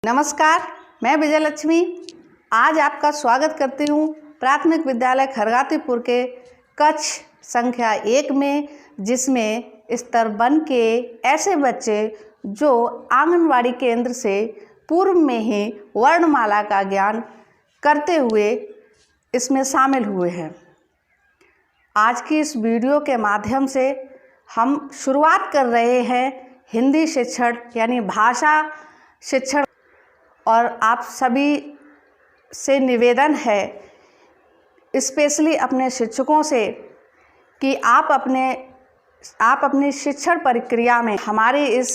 नमस्कार, मैं विजयलक्ष्मी आज आपका स्वागत करती हूँ प्राथमिक विद्यालय खरगातीपुर के कक्ष संख्या 1 में, जिसमें स्तर 1 के ऐसे बच्चे जो आंगनवाड़ी केंद्र से पूर्व में ही वर्णमाला का ज्ञान करते हुए इसमें शामिल हुए हैं। आज की इस वीडियो के माध्यम से हम शुरुआत कर रहे हैं हिंदी शिक्षण यानी भाषा शिक्षण, और आप सभी से निवेदन है, स्पेशली अपने शिक्षकों से, कि आप अपनी शिक्षण प्रक्रिया में हमारे इस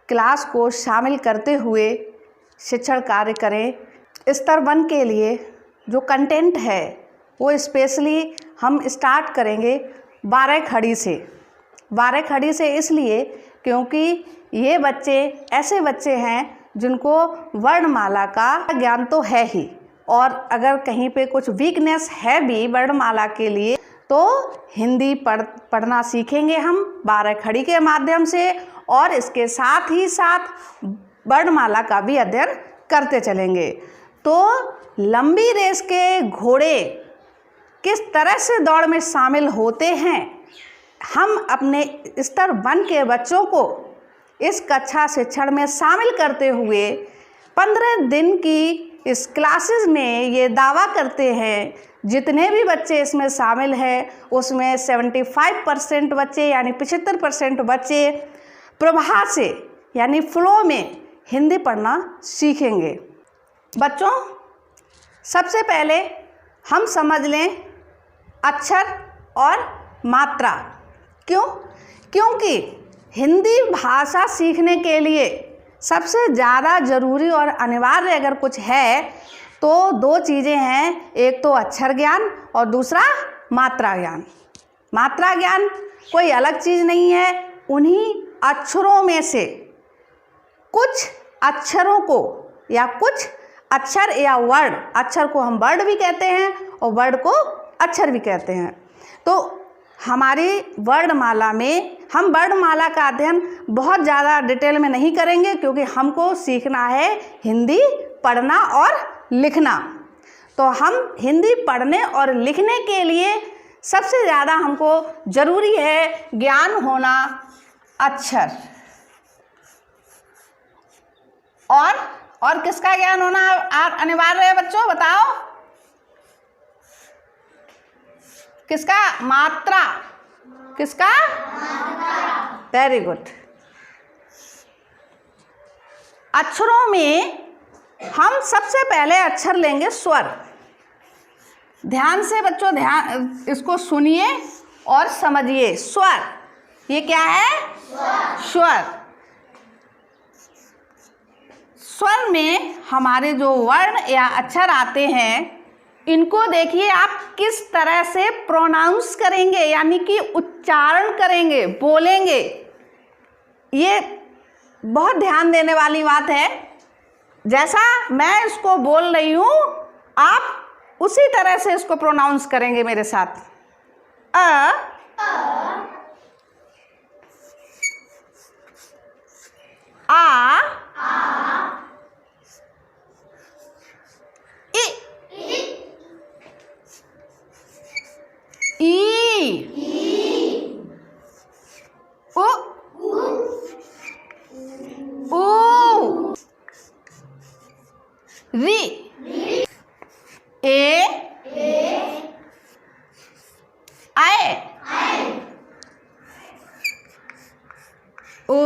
क्लास को शामिल करते हुए शिक्षण कार्य करें। स्तर 1 के लिए जो कंटेंट है वो स्पेशली हम स्टार्ट करेंगे 12 खड़ी से। 12 खड़ी से इसलिए क्योंकि ये बच्चे ऐसे बच्चे हैं जिनको वर्णमाला का ज्ञान तो है ही, और अगर कहीं पे कुछ वीकनेस है भी वर्णमाला के लिए तो हिंदी पढ़ना सीखेंगे हम 12 खड़ी के माध्यम से, और इसके साथ ही साथ वर्णमाला का भी अध्ययन करते चलेंगे। तो लंबी रेस के घोड़े किस तरह से दौड़ में शामिल होते हैं, हम अपने स्तर 1 के बच्चों को इस कक्षा शिक्षण में शामिल करते हुए 15 दिन की इस क्लासेस में ये दावा करते हैं, जितने भी बच्चे इसमें शामिल हैं उसमें 75% बच्चे यानी 75% बच्चे प्रवाह से यानी फ्लो में हिंदी पढ़ना सीखेंगे। बच्चों, सबसे पहले हम समझ लें अक्षर और मात्रा। क्योंकि हिंदी भाषा सीखने के लिए सबसे ज़्यादा ज़रूरी और अनिवार्य अगर कुछ है तो 2 चीज़ें हैं, एक तो अक्षर ज्ञान और दूसरा मात्रा ज्ञान। मात्रा ज्ञान कोई अलग चीज़ नहीं है, उन्हीं अक्षरों में से कुछ अक्षरों को या कुछ अक्षर या वर्ड, अक्षर को हम वर्ड भी कहते हैं और वर्ड को अक्षर भी कहते हैं। तो हमारी वर्णमाला में हम वर्णमाला का अध्ययन बहुत ज़्यादा डिटेल में नहीं करेंगे, क्योंकि हमको सीखना है हिंदी पढ़ना और लिखना। तो हम हिंदी पढ़ने और लिखने के लिए सबसे ज़्यादा हमको ज़रूरी है ज्ञान होना अक्षर, और किसका ज्ञान होना अनिवार्य है बच्चों, बताओ किसका? मात्रा। किसका? Very good. अक्षरों में हम सबसे पहले अक्षर लेंगे स्वर। ध्यान से बच्चों इसको सुनिए और समझिए। स्वर, ये क्या है? स्वर। स्वर में हमारे जो वर्ण या अक्षर आते हैं, इनको देखिए आप किस तरह से प्रोनाउंस करेंगे, यानी कि उच्चारण करेंगे, बोलेंगे। ये बहुत ध्यान देने वाली बात है। जैसा मैं इसको बोल रही हूँ आप उसी तरह से इसको प्रोनाउंस करेंगे मेरे साथ। आ री, ए आए, ओ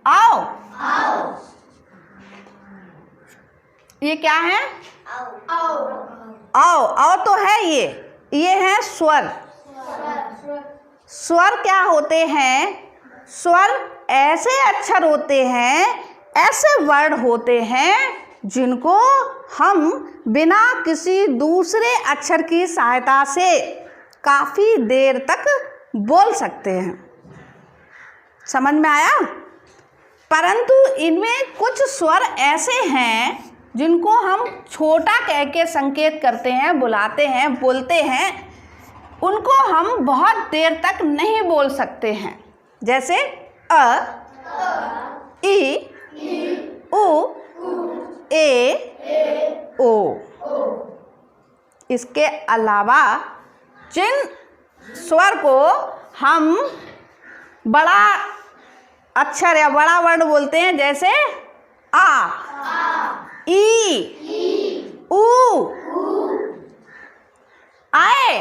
आओ। ये क्या है? आओ तो है ये है स्वर। स्वर क्या होते हैं? स्वर ऐसे अक्षर होते हैं, ऐसे वर्ड होते हैं जिनको हम बिना किसी दूसरे अक्षर की सहायता से काफ़ी देर तक बोल सकते हैं। समझ में आया? परंतु इनमें कुछ स्वर ऐसे हैं जिनको हम छोटा कह के संकेत करते हैं, बुलाते हैं, बोलते हैं, उनको हम बहुत देर तक नहीं बोल सकते हैं। जैसे अ, ई, उ, ए, ओ। इसके अलावा जिन स्वर को हम बड़ा अक्षर या बड़ा वर्ड बोलते हैं, जैसे आ, ई, उ, आए,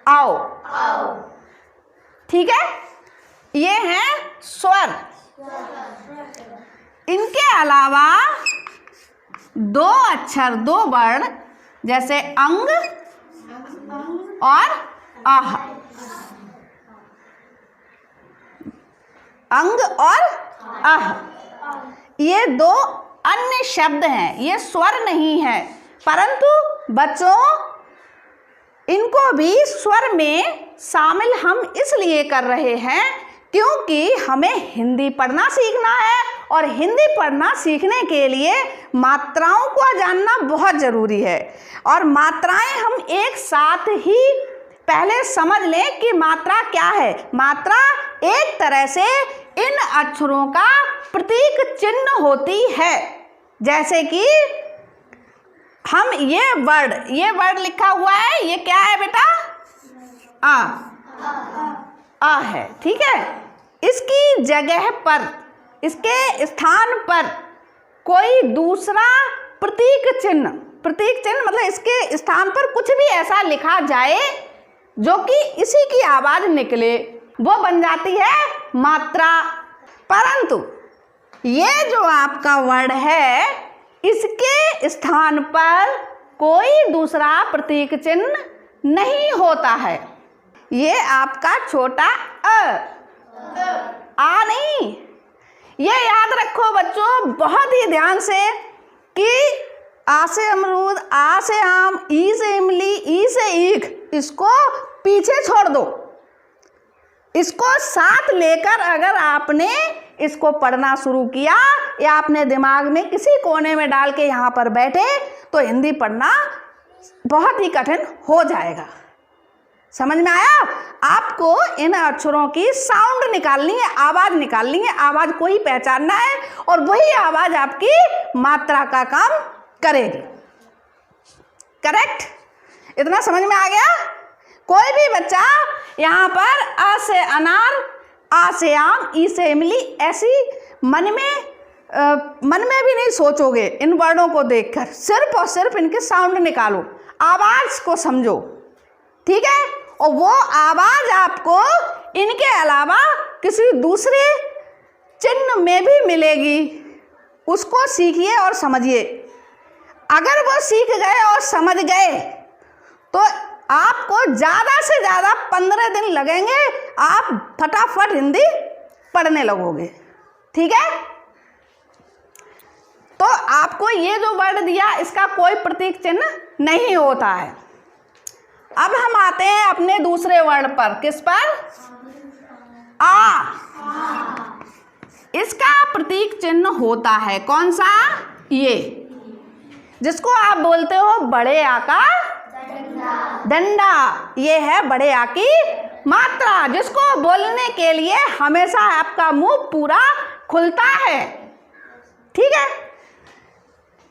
आओ। ठीक है, ये हैं स्वर। इनके अलावा दो अक्षर, दो वर्ण, जैसे अंग और आह। अंग और आह, ये दो अन्य शब्द हैं, ये स्वर नहीं है, परंतु बच्चों इनको भी स्वर में शामिल हम इसलिए कर रहे हैं क्योंकि हमें हिंदी पढ़ना सीखना है, और हिंदी पढ़ना सीखने के लिए मात्राओं को जानना बहुत ज़रूरी है। और मात्राएं हम एक साथ ही पहले समझ लें कि मात्रा क्या है। मात्रा एक तरह से इन अक्षरों का प्रतीक चिन्ह होती है। जैसे कि हम ये वर्ड लिखा हुआ है, ये क्या है बेटा? आ है। ठीक है, इसकी जगह पर, इसके स्थान पर कोई दूसरा प्रतीक चिन्ह मतलब इसके स्थान पर कुछ भी ऐसा लिखा जाए जो कि इसी की आवाज निकले, वो बन जाती है मात्रा। परंतु ये जो आपका वर्ड है, इसके स्थान पर कोई दूसरा प्रतीक चिन्ह नहीं होता है। ये आपका छोटा आ नहीं। ये याद रखो बच्चों बहुत ही ध्यान से कि आ से अमरूद, आ से आम, ई से इमली, ई से ईख, इसको पीछे छोड़ दो। इसको साथ लेकर अगर आपने इसको पढ़ना शुरू किया या अपने दिमाग में किसी कोने में डाल के यहाँ पर बैठे, तो हिंदी पढ़ना बहुत ही कठिन हो जाएगा। समझ में आया? आपको इन अक्षरों की साउंड निकालनी है, आवाज निकालनी है, आवाज को ही पहचानना है, और वही आवाज आपकी मात्रा का काम करेगी। करेक्ट? इतना समझ में आ गया? कोई भी बच्चा यहाँ पर आ से अनार, आ से आम, ई से इमली, ऐसी मन में भी नहीं सोचोगे इन वर्डों को देखकर। सिर्फ और सिर्फ इनके साउंड निकालो, आवाज को समझो। ठीक है? और वो आवाज आपको इनके अलावा किसी दूसरे चिन्ह में भी मिलेगी, उसको सीखिए और समझिए। अगर वो सीख गए और समझ गए तो आपको ज़्यादा से ज़्यादा 15 दिन लगेंगे, आप फटाफट हिंदी पढ़ने लगोगे। ठीक है? तो आपको ये जो वर्ड दिया, इसका कोई प्रतीक चिन्ह नहीं होता है। अब हम आते हैं अपने दूसरे वर्ड पर। किस पर? आ। इसका प्रतीक चिन्ह होता है कौन सा? ये, जिसको आप बोलते हो बड़े आ का डंडा। ये है बड़े आ की मात्रा, जिसको बोलने के लिए हमेशा आपका मुंह पूरा खुलता है। ठीक है?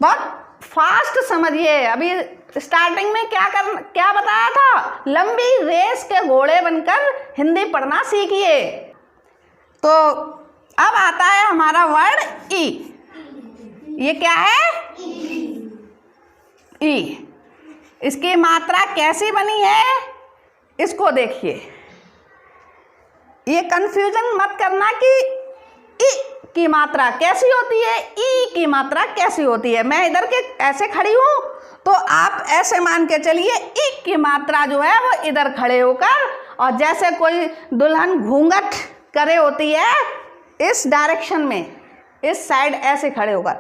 बहुत फास्ट समझिए। अभी स्टार्टिंग में क्या बताया था? लंबी रेस के घोड़े बनकर हिंदी पढ़ना सीखिए। तो अब आता है हमारा वर्ड ई। ये क्या है? ई। इसकी मात्रा कैसी बनी है, इसको देखिए। ये कंफ्यूजन मत करना कि ई की मात्रा कैसी होती है, ई की मात्रा कैसी होती है। मैं इधर के ऐसे खड़ी हूं तो आप ऐसे मान के चलिए ई की मात्रा जो है वो इधर खड़े होकर, और जैसे कोई दुल्हन घूंघट करे होती है इस डायरेक्शन में, इस साइड ऐसे खड़े होकर,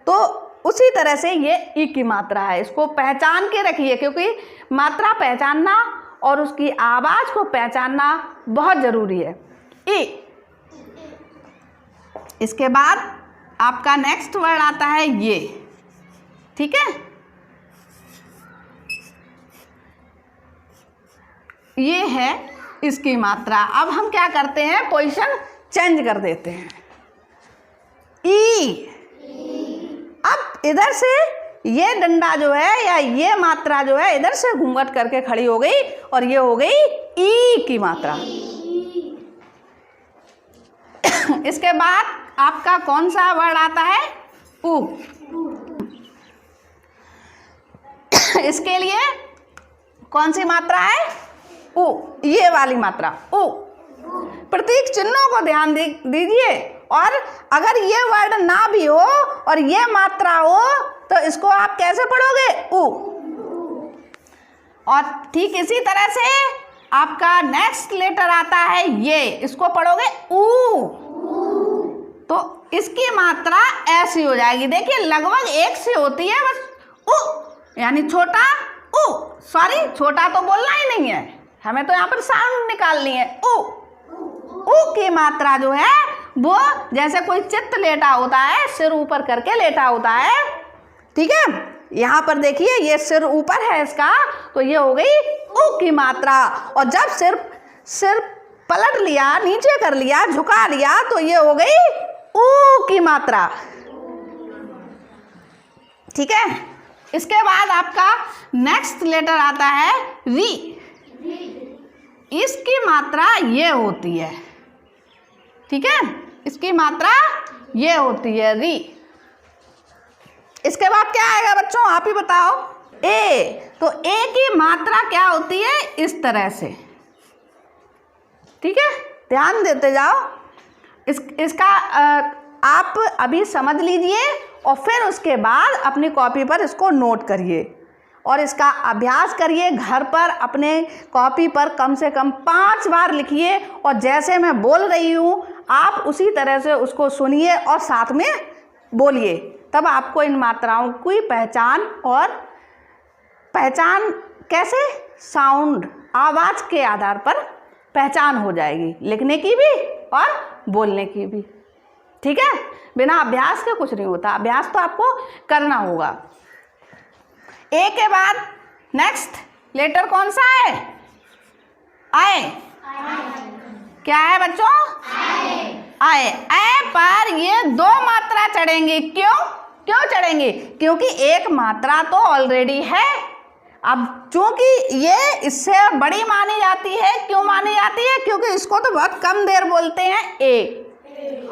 तो उसी तरह से ये ई की मात्रा है। इसको पहचान के रखिए, क्योंकि मात्रा पहचानना और उसकी आवाज को पहचानना बहुत जरूरी है। ई। इसके बाद आपका नेक्स्ट वर्ड आता है ये। ठीक है? ये है इसकी मात्रा। अब हम क्या करते हैं, पोजीशन चेंज कर देते हैं। ई। अब इधर से ये डंडा जो है या ये मात्रा जो है इधर से घूंघट करके खड़ी हो गई और ये हो गई ई की मात्रा। इसके बाद आपका कौन सा वर्ड आता है? उ। इसके लिए कौन सी मात्रा है? उ, ये वाली मात्रा उ। प्रतीक चिन्हों को ध्यान दीजिए, और अगर ये वर्ड ना भी हो और ये मात्रा हो तो इसको आप कैसे पढ़ोगे? उ। और ठीक इसी तरह से आपका नेक्स्ट लेटर आता है ये, इसको पढ़ोगे उ। तो इसकी मात्रा ऐसी हो जाएगी, देखिए लगभग एक सी होती है, बस उ यानी छोटा उ। सॉरी, छोटा तो बोलना ही नहीं है, हमें तो यहाँ पर साउंड निकालनी है। उ। उ की मात्रा जो है वो जैसे कोई चित्त लेटा होता है, सिर ऊपर करके लेटा होता है, ठीक है। यहाँ पर देखिए ये सिर ऊपर है इसका, तो ये हो गई उ की मात्रा। और जब सिर पलट लिया, नीचे कर लिया, झुका लिया, तो ये हो गई उ की मात्रा, ठीक है। इसके बाद आपका नेक्स्ट लेटर आता है री। इसकी मात्रा ये होती है, ठीक है, इसकी मात्रा ये होती है री। इसके बाद क्या आएगा बच्चों, आप ही बताओ? ए। तो ए की मात्रा क्या होती है? इस तरह से, ठीक है, ध्यान देते जाओ। इसका आप अभी समझ लीजिए और फिर उसके बाद अपनी कॉपी पर इसको नोट करिए और इसका अभ्यास करिए। घर पर अपने कॉपी पर कम से कम 5 बार लिखिए और जैसे मैं बोल रही हूँ आप उसी तरह से उसको सुनिए और साथ में बोलिए, तब आपको इन मात्राओं की पहचान कैसे, साउंड, आवाज़ के आधार पर पहचान हो जाएगी, लिखने की भी और बोलने की भी, ठीक है। बिना अभ्यास के कुछ नहीं होता, अभ्यास तो आपको करना होगा। ए के बाद नेक्स्ट लेटर कौन सा है? आए। क्या है बच्चों? आए। ए पर ये 2 मात्रा चढ़ेंगी। क्यों चढ़ेंगी? क्योंकि एक मात्रा तो ऑलरेडी है। अब चूंकि ये इससे बड़ी मानी जाती है, क्यों मानी जाती है? क्योंकि इसको तो बहुत कम देर बोलते हैं ए,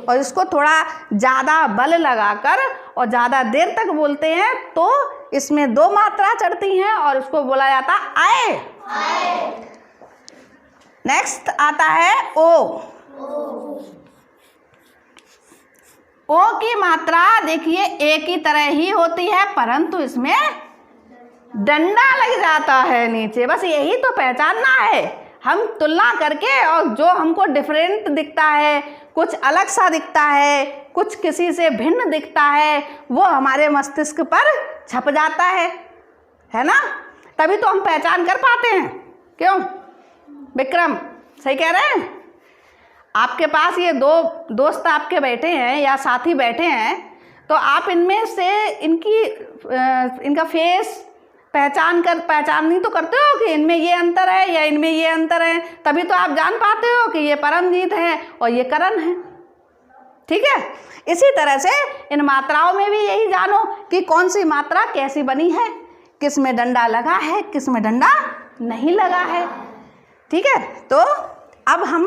और इसको थोड़ा ज़्यादा बल लगाकर और ज़्यादा देर तक बोलते हैं, तो इसमें 2 मात्रा चढ़ती हैं और इसको बोला जाता आए। नेक्स्ट आता है ओ। ओ की मात्रा देखिए ए की तरह ही होती है, परंतु इसमें डंडा लग जाता है नीचे, बस यही तो पहचानना है। हम तुलना करके और जो हमको डिफरेंट दिखता है, कुछ अलग सा दिखता है, कुछ किसी से भिन्न दिखता है, वो हमारे मस्तिष्क पर छप जाता है ना, तभी तो हम पहचान कर पाते हैं। क्यों विक्रम, सही कह रहे हैं? आपके पास ये 2 दोस्त आपके बैठे हैं या साथी बैठे हैं, तो आप इनमें से इनका फेस पहचान तो करते हो कि इनमें ये अंतर है या इनमें ये अंतर है, तभी तो आप जान पाते हो कि ये परमजीत है और ये करण है, ठीक है। इसी तरह से इन मात्राओं में भी यही जानो कि कौन सी मात्रा कैसी बनी है, किस में डंडा लगा है, किस में डंडा नहीं लगा है, ठीक है। तो अब हम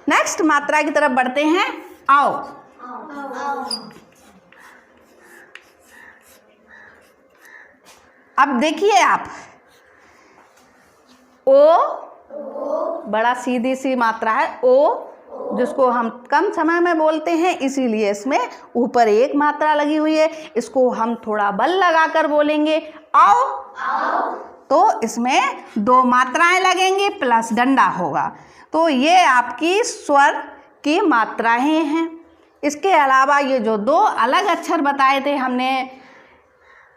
नेक्स्ट मात्रा की तरफ बढ़ते हैं। आओ। अब देखिए आप, ओ बड़ा सीधी सी मात्रा है, ओ जिसको हम कम समय में बोलते हैं, इसीलिए इसमें ऊपर 1 मात्रा लगी हुई है। इसको हम थोड़ा बल लगाकर बोलेंगे आओ, तो इसमें 2 मात्राएं लगेंगी प्लस डंडा होगा। तो ये आपकी स्वर की मात्राएं हैं। इसके अलावा ये जो 2 अलग अक्षर बताए थे हमने,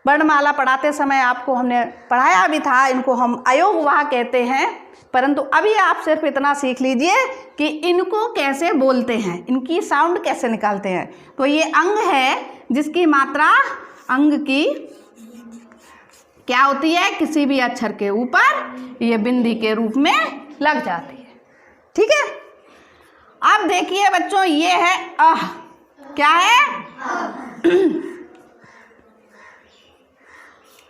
वर्णमाला पढ़ाते समय आपको हमने पढ़ाया भी था, इनको हम अयोगवाह कहते हैं, परंतु अभी आप सिर्फ इतना सीख लीजिए कि इनको कैसे बोलते हैं, इनकी साउंड कैसे निकालते हैं। तो ये अंग है जिसकी मात्रा अंग की क्या होती है, किसी भी अक्षर के ऊपर ये बिंदी के रूप में लग जाती है, ठीक है। अब देखिए बच्चों, ये है अह। क्या है?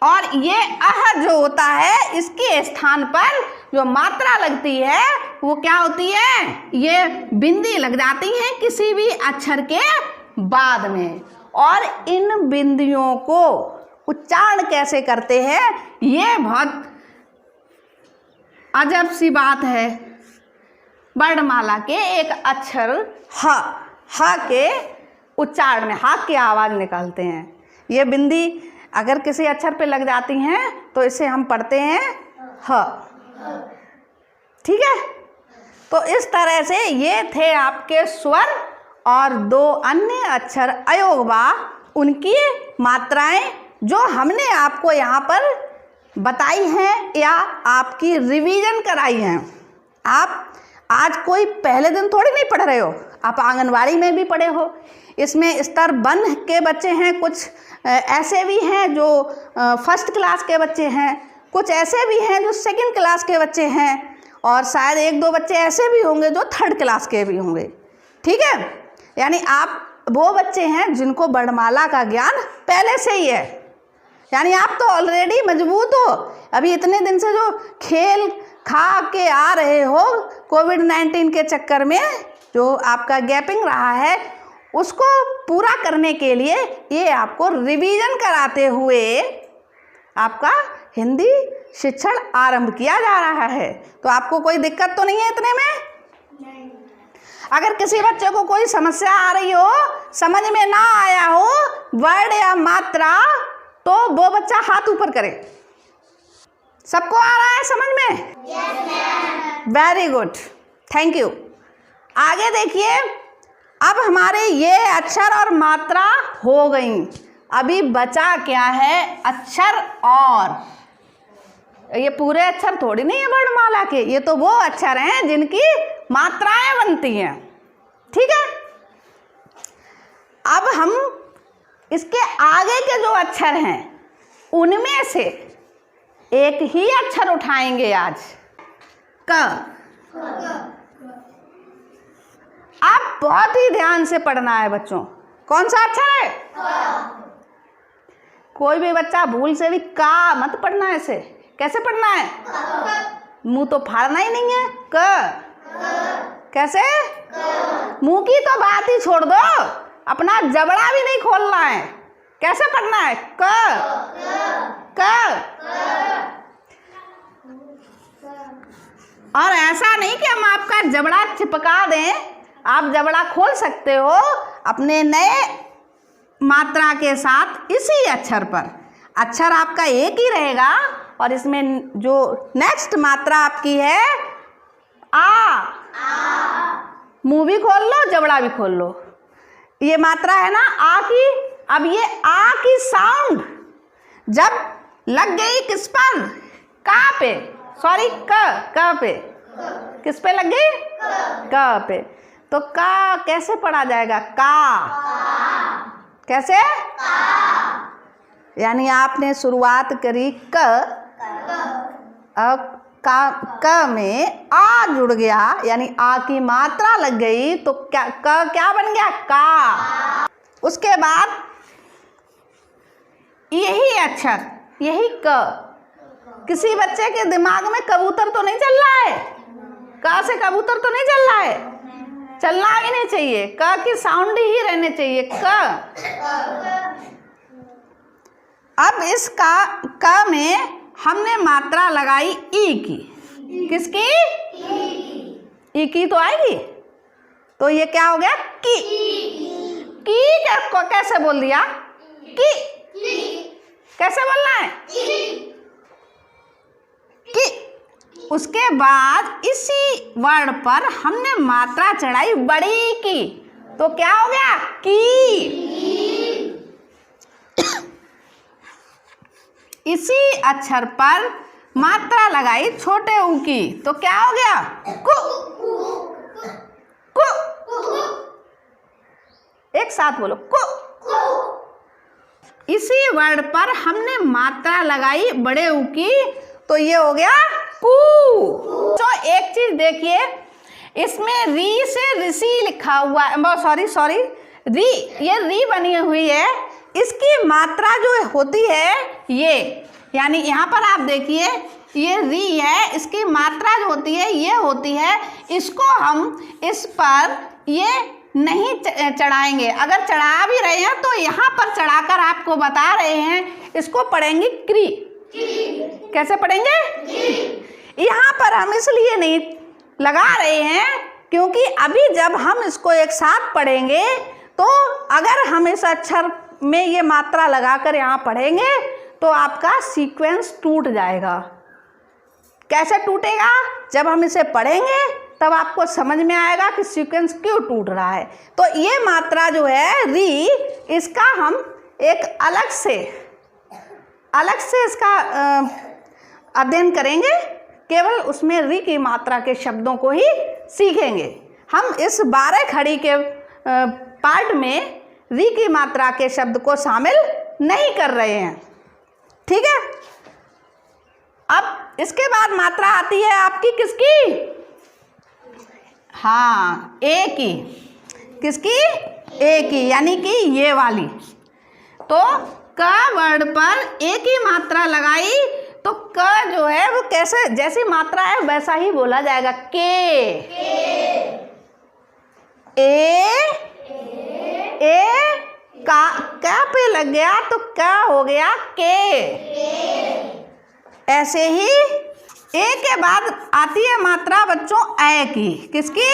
और ये अह जो होता है, इसके स्थान पर जो मात्रा लगती है वो क्या होती है? ये बिंदी लग जाती है किसी भी अक्षर के बाद में। और इन बिंदियों को उच्चारण कैसे करते हैं, ये बहुत अजब सी बात है। वर्णमाला के एक अक्षर ह के उच्चारण में ह की आवाज़ निकालते हैं। ये बिंदी अगर किसी अक्षर पे लग जाती हैं तो इसे हम पढ़ते हैं ह। ठीक है, तो इस तरह से ये थे आपके स्वर और दो अन्य अक्षर अयोगवा, उनकी मात्राएं जो हमने आपको यहाँ पर बताई हैं या आपकी रिवीजन कराई हैं। आप आज कोई पहले दिन थोड़ी नहीं पढ़ रहे हो, आप आंगनवाड़ी में भी पढ़े हो। इसमें स्तर 1 के बच्चे हैं, कुछ ऐसे भी हैं जो फर्स्ट क्लास के बच्चे हैं, कुछ ऐसे भी हैं जो सेकंड क्लास के बच्चे हैं, और शायद 1-2 बच्चे ऐसे भी होंगे जो थर्ड क्लास के भी होंगे। ठीक है, यानी आप वो बच्चे हैं जिनको वर्णमाला का ज्ञान पहले से ही है, यानी आप तो ऑलरेडी मजबूत हो। अभी इतने दिन से जो खेल खा के आ रहे हो कोविड-19 के चक्कर में, जो आपका गैपिंग रहा है, उसको पूरा करने के लिए ये आपको रिवीजन कराते हुए आपका हिंदी शिक्षण आरंभ किया जा रहा है। तो आपको कोई दिक्कत तो नहीं है इतने में? नहीं। अगर किसी बच्चे को कोई समस्या आ रही हो, समझ में ना आया हो वर्ड या मात्रा, तो वो बच्चा हाथ ऊपर करे। सबको आ रहा है समझ में? Yes. Very good, thank you. आगे देखिए, अब हमारे ये अक्षर और मात्रा हो गई, अभी बचा क्या है? अक्षर। और ये पूरे अक्षर थोड़ी नहीं है वर्णमाला के, ये तो वो अक्षर हैं जिनकी मात्राएं बनती हैं। ठीक है, अब हम इसके आगे के जो अक्षर हैं उनमें से एक ही अक्षर उठाएंगे आज, क। आप बहुत ही ध्यान से पढ़ना है बच्चों। कौन सा अक्षर है? कोई भी बच्चा भूल से भी का मत पढ़ना है। इसे कैसे पढ़ना है? मुंह तो फाड़ना ही नहीं है। क कैसे? मुंह की तो बात ही छोड़ दो, अपना जबड़ा भी नहीं खोलना है। कैसे पढ़ना है? क। और ऐसा नहीं कि हम आपका जबड़ा चिपका दें, आप जबड़ा खोल सकते हो अपने नए मात्रा के साथ इसी अक्षर पर। अक्षर आपका एक ही रहेगा और इसमें जो नेक्स्ट मात्रा आपकी है आ। मुंह भी खोल लो, जबड़ा भी खोल लो। ये मात्रा है ना आ की। अब ये आ की साउंड जब लग गई किस पर? का पे, सॉरी क पे। किस पे लग गई? क पे। तो का कैसे पढ़ा जाएगा? का। कैसे? यानी आपने शुरुआत करी क, अब क में आ जुड़ गया, यानी आ की मात्रा लग गई, तो क्या बन गया? का। उसके बाद यही अक्षर, यही क। किसी बच्चे के दिमाग में कबूतर तो नहीं चल रहा है? क से कबूतर तो नहीं चल रहा है? चलना भी नहीं चाहिए, क की साउंड ही रहने चाहिए, क। अब इस क में हमने मात्रा लगाई ई की। किसकी? ई की तो आएगी, तो ये क्या हो गया? की। की को कैसे बोल दिया? की। कैसे बोलना है? की। उसके बाद इसी वर्ण पर हमने मात्रा चढ़ाई बड़ी की, तो क्या हो गया? की। इसी अक्षर पर मात्रा लगाई छोटे ऊ की, तो क्या हो गया? कु। कु। एक साथ बोलो, कु। इसी वर्ण पर हमने मात्रा लगाई बड़े ऊ की, तो ये हो गया कू। तो एक चीज देखिए, इसमें री से ऋषि लिखा हुआ है, सॉरी री, ये री बनी हुई है। इसकी मात्रा जो होती है ये, यानी यहाँ पर आप देखिए ये री है, इसकी मात्रा जो होती है ये होती है। इसको हम इस पर ये नहीं चढ़ाएंगे, अगर चढ़ा भी रहे हैं तो यहाँ पर चढ़ाकर आपको बता रहे हैं, इसको पढ़ेंगे क्री। कैसे पढ़ेंगे? यहाँ पर हम इसलिए नहीं लगा रहे हैं क्योंकि अभी जब हम इसको एक साथ पढ़ेंगे तो अगर हम इस अक्षर में ये मात्रा लगाकर यहाँ पढ़ेंगे तो आपका सीक्वेंस टूट जाएगा। कैसे टूटेगा? जब हम इसे पढ़ेंगे तब आपको समझ में आएगा कि सीक्वेंस क्यों टूट रहा है। तो ये मात्रा जो है री, इसका हम एक अलग से इसका अध्ययन करेंगे, केवल उसमें री की मात्रा के शब्दों को ही सीखेंगे। हम इस 12 खड़ी के पार्ट में री की मात्रा के शब्द को शामिल नहीं कर रहे हैं, ठीक है। अब इसके बाद मात्रा आती है आपकी किसकी? हाँ, ए की। किसकी? ए की, यानी कि ये वाली। तो क वर्ड पर ए की मात्रा लगाई तो क जो है वो कैसे, जैसी मात्रा है वैसा ही बोला जाएगा, के। ए का पे लग गया तो क्या हो गया? के। ऐसे ही ए के बाद आती है मात्रा बच्चों ऐ की। किसकी?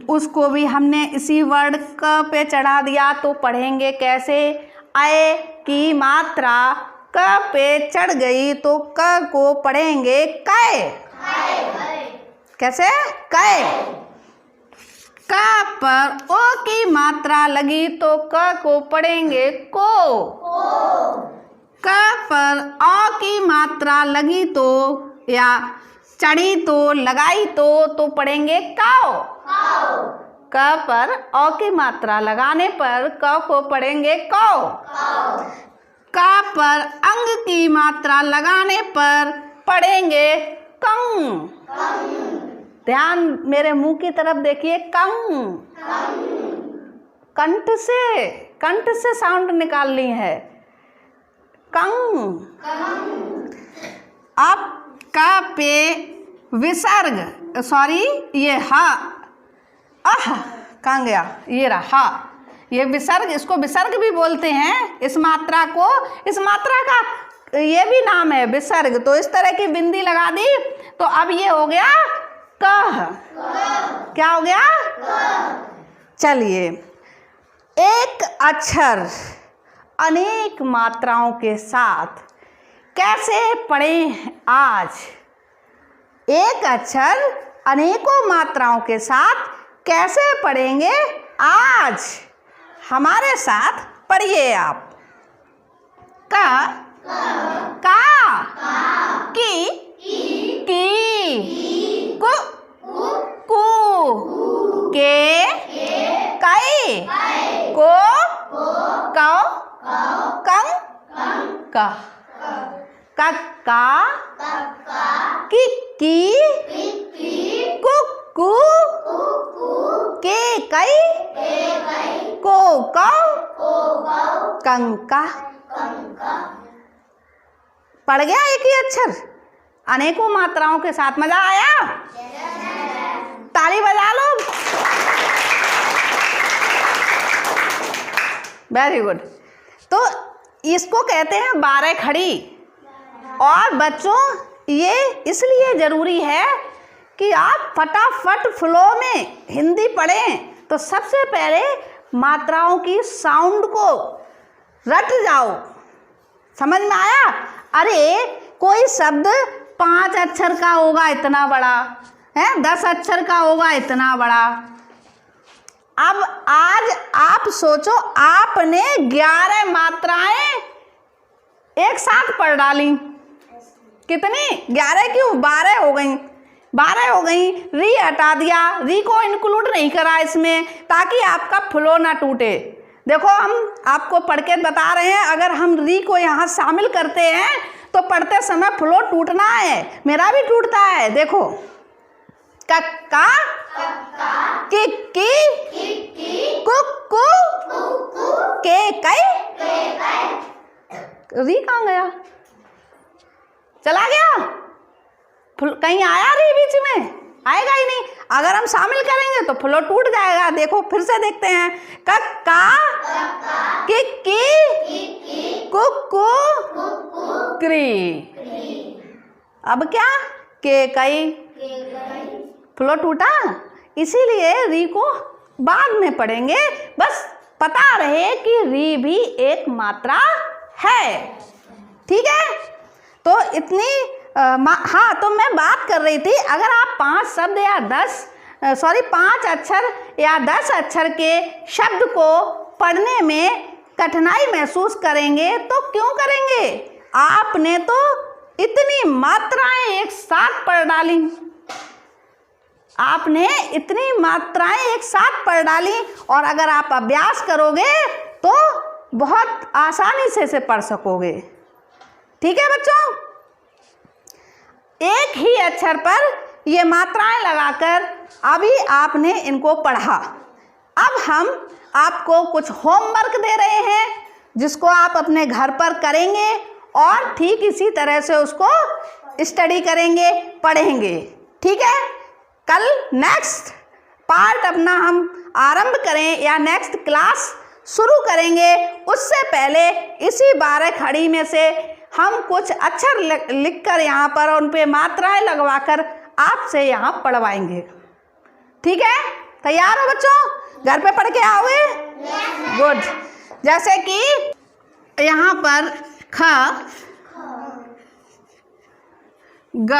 उसको भी हमने इसी वर्ड क पे चढ़ा दिया तो पढ़ेंगे कैसे? ऐ की मात्रा क पे चढ़ गई तो क को पढ़ेंगे कै। कैसे? कै। क पर ओ की मात्रा लगी तो क को पढ़ेंगे को। क पर अ की मात्रा लगी तो या चढ़ी तो लगाई तो पढ़ेंगे काओ। क पर अ की मात्रा लगाने पर क को पढ़ेंगे कौ। क पर अंग की मात्रा लगाने पर पढ़ेंगे कंग। ध्यान मेरे मुंह की तरफ देखिए, कंग। कंठ से साउंड निकालनी है, कंग। अब का पे विसर्ग, सॉरी ये हा, कहाँ गया? ये रहा, ये विसर्ग, इसको विसर्ग भी बोलते हैं। इस मात्रा को, इस मात्रा का ये भी नाम है विसर्ग। तो इस तरह की बिंदी लगा दी तो अब ये हो गया कह। क्या हो गया? चलिए, एक अक्षर अनेक मात्राओं के साथ कैसे पढ़ें आज? एक अक्षर अनेकों मात्राओं के साथ कैसे पढ़ेंगे आज? हमारे साथ पढ़िए आप। का, की, कु, के, कै, को, कौ, कंग, का, की, कु, के, कै, को, कौ, कंका। पढ़ गया एक ही अक्षर अनेकों मात्राओं के साथ। मजा आया? ताली बजा लो। Very good. तो इसको कहते हैं 12 खड़ी। और बच्चों ये इसलिए ज़रूरी है कि आप फटाफट फ्लो में हिंदी पढ़ें। तो सबसे पहले मात्राओं की साउंड को रट जाओ। समझ में आया? अरे कोई शब्द 5 अक्षर का होगा इतना बड़ा है, 10 अक्षर का होगा इतना बड़ा। अब आज आप सोचो, आपने 11 मात्राएं एक साथ पढ़ डाली। कितनी? 11 क्यों? 12 हो गई। 12 हो गई। री हटा दिया, री को इंक्लूड नहीं करा इसमें ताकि आपका फ्लो ना टूटे। देखो हम आपको पढ़ के बता रहे हैं, अगर हम री को यहाँ शामिल करते हैं तो पढ़ते समय फ्लो टूटना है। मेरा भी टूटता है। देखो, कक कक्का, किक्की, कुक्कू, के कई, री कहाँ गया? चला गया? कहीं आया री बीच में? आएगा ही नहीं। अगर हम शामिल करेंगे तो फ्लो टूट जाएगा। देखो फिर से देखते हैं। कक्का, किक्की, कुक्कू, क्री। अब क्या? के कई। फ्लो टूटा, इसीलिए री को बाद में पढ़ेंगे। बस पता रहे कि री भी एक मात्रा है। ठीक है, तो इतनी हाँ, तो मैं बात कर रही थी, अगर आप 5 शब्द या 5 अक्षर या 10 अक्षर के शब्द को पढ़ने में कठिनाई महसूस करेंगे तो क्यों करेंगे? आपने तो इतनी मात्राएं एक साथ पढ़ डाली, आपने इतनी मात्राएं एक साथ पढ़ डाली, और अगर आप अभ्यास करोगे तो बहुत आसानी से इसे पढ़ सकोगे। ठीक है बच्चों, एक ही अक्षर पर ये मात्राएं लगाकर अभी आपने इनको पढ़ा। अब हम आपको कुछ होमवर्क दे रहे हैं जिसको आप अपने घर पर करेंगे और ठीक इसी तरह से उसको स्टडी करेंगे, पढ़ेंगे। ठीक है, कल नेक्स्ट पार्ट अपना हम आरंभ करें या नेक्स्ट क्लास शुरू करेंगे, उससे पहले इसी 12 खड़ी में से हम कुछ अक्षर लिखकर यहाँ पर उन पे मात्राएं लगवाकर आपसे यहाँ पढ़वाएंगे। ठीक है, तैयार हो बच्चों? घर पे पढ़ के आओगे? गुड। जैसे कि यहाँ पर ख, ग,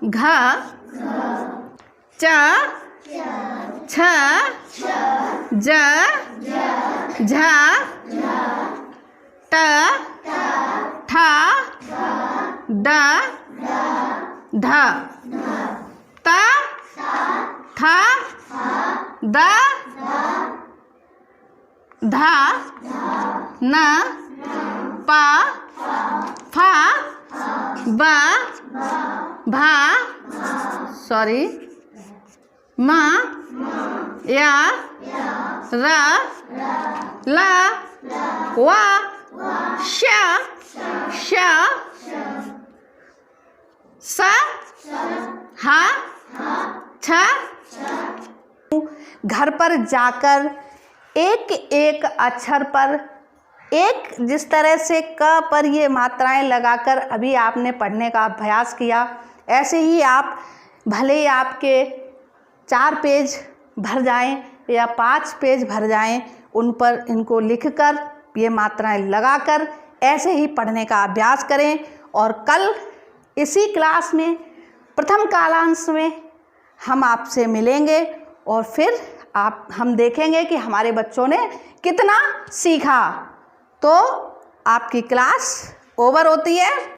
घ, च, छ, ज, झ, ट, ठ, ड, ढ, त, थ, द, ध, न, प, फ, ब, भ, म, य, र, ल, व, श, स, ह, छ। घर पर जाकर एक एक अक्षर पर एक, जिस तरह से क पर ये मात्राएं लगाकर अभी आपने पढ़ने का अभ्यास किया, ऐसे ही आप भले ही आपके 4 पेज भर जाएं या 5 पेज भर जाएं, उन पर इनको लिखकर ये मात्राएं लगाकर ऐसे ही पढ़ने का अभ्यास करें। और कल इसी क्लास में प्रथम कालांश में हम आपसे मिलेंगे और फिर हम देखेंगे कि हमारे बच्चों ने कितना सीखा। तो आपकी क्लास ओवर होती है।